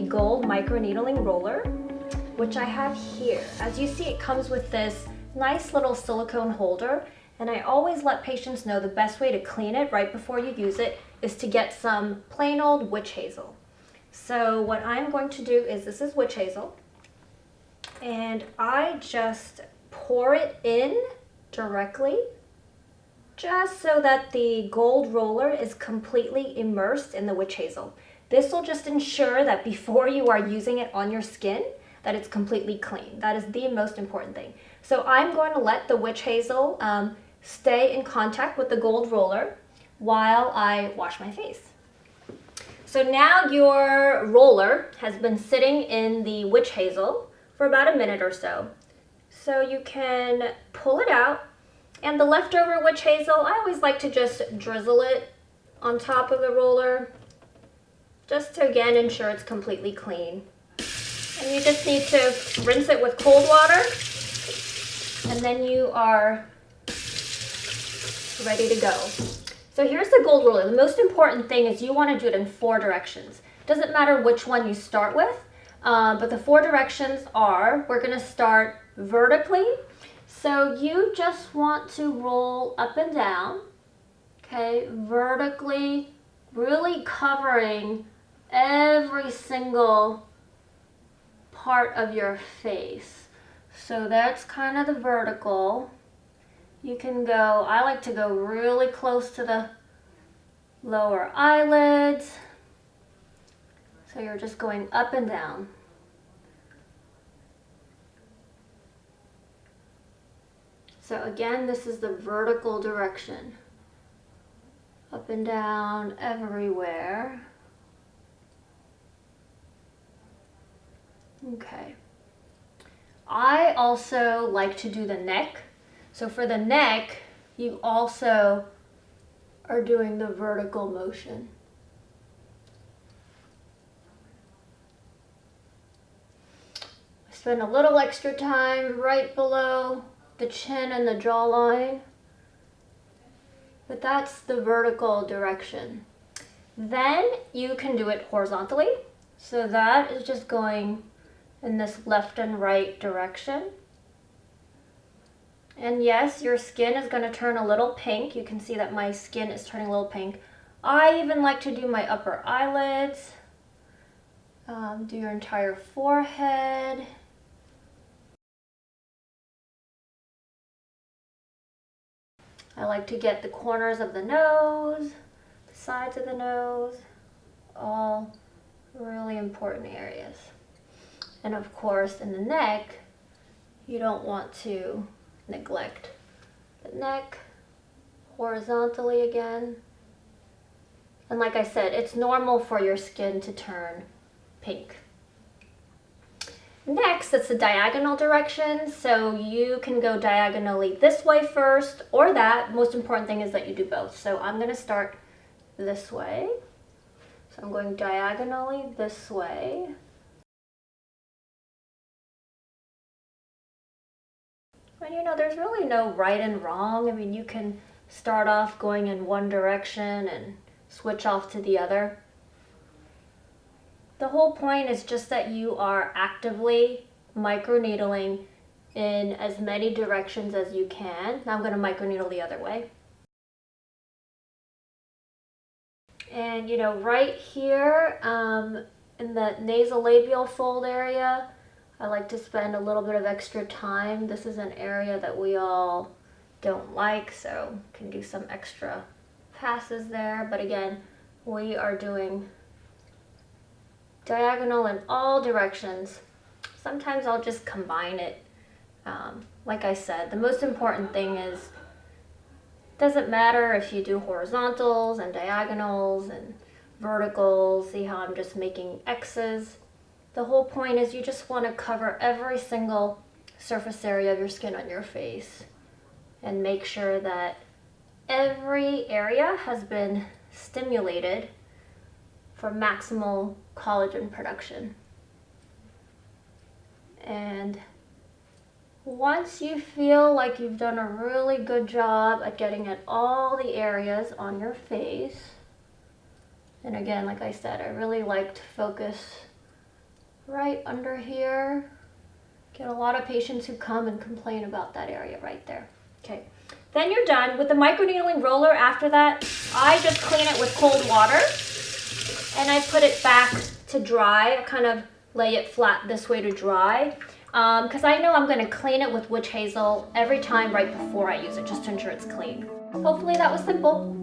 gold microneedling roller, which I have here. As you see, it comes with this nice little silicone holder, and I always let patients know the best way to clean it right before you use it is to get some plain old witch hazel. So what I'm going to do is, this is witch hazel, and I just pour it in directly, just so that the gold roller is completely immersed in the witch hazel. This will just ensure that before you are using it on your skin, that it's completely clean. That is the most important thing. So I'm going to let the witch hazel stay in contact with the gold roller while I wash my face. So now your roller has been sitting in the witch hazel for about a minute or so. So you can pull it out, and the leftover witch hazel, I always like to just drizzle it on top of the roller, just to again ensure it's completely clean. And you just need to rinse it with cold water, and then you are ready to go. So here's the gold roller. The most important thing is you want to do it in 4 directions. Doesn't matter which one you start with, but the 4 directions are, we're going to start vertically. So you just want to roll up and down, okay, vertically, really covering every single part of your face. So that's kind of the vertical. You can go, I like to go really close to the lower eyelids. So you're just going up and down. So again, this is the vertical direction. Up and down everywhere. Okay. I also like to do the neck. So for the neck, you also are doing the vertical motion. I spend a little extra time right below the chin and the jawline, but that's the vertical direction. Then you can do it horizontally. So that is just going in this left and right direction. And yes, your skin is going to turn a little pink. You can see that my skin is turning a little pink. I even like to do my upper eyelids, do your entire forehead. I like to get the corners of the nose, the sides of the nose, all really important areas. And of course, in the neck, you don't want to neglect the neck, horizontally again. And like I said, it's normal for your skin to turn pink. Next, it's the diagonal direction. So you can go diagonally this way first or that. Most important thing is that you do both. So I'm going to start this way. So I'm going diagonally this way. And you know, there's really no right and wrong. I mean, you can start off going in one direction and switch off to the other. The whole point is just that you are actively microneedling in as many directions as you can. Now I'm going to microneedle the other way. And you know, right here in the nasolabial fold area, I like to spend a little bit of extra time. This is an area that we all don't like, so can do some extra passes there. But again, we are doing diagonal in all directions. Sometimes I'll just combine it. Like I said, the most important thing is, doesn't matter if you do horizontals and diagonals and verticals. See how I'm just making X's? The whole point is you just want to cover every single surface area of your skin on your face and make sure that every area has been stimulated for maximal collagen production. And once you feel like you've done a really good job at getting at all the areas on your face, and again, like I said, I really like to focus right under here. Get a lot of patients who come and complain about that area right there. Okay, then you're done. With the microneedling roller after that, I just clean it with cold water and I put it back to dry. I kind of lay it flat this way to dry because I know I'm going to clean it with witch hazel every time right before I use it just to ensure it's clean. Hopefully that was simple.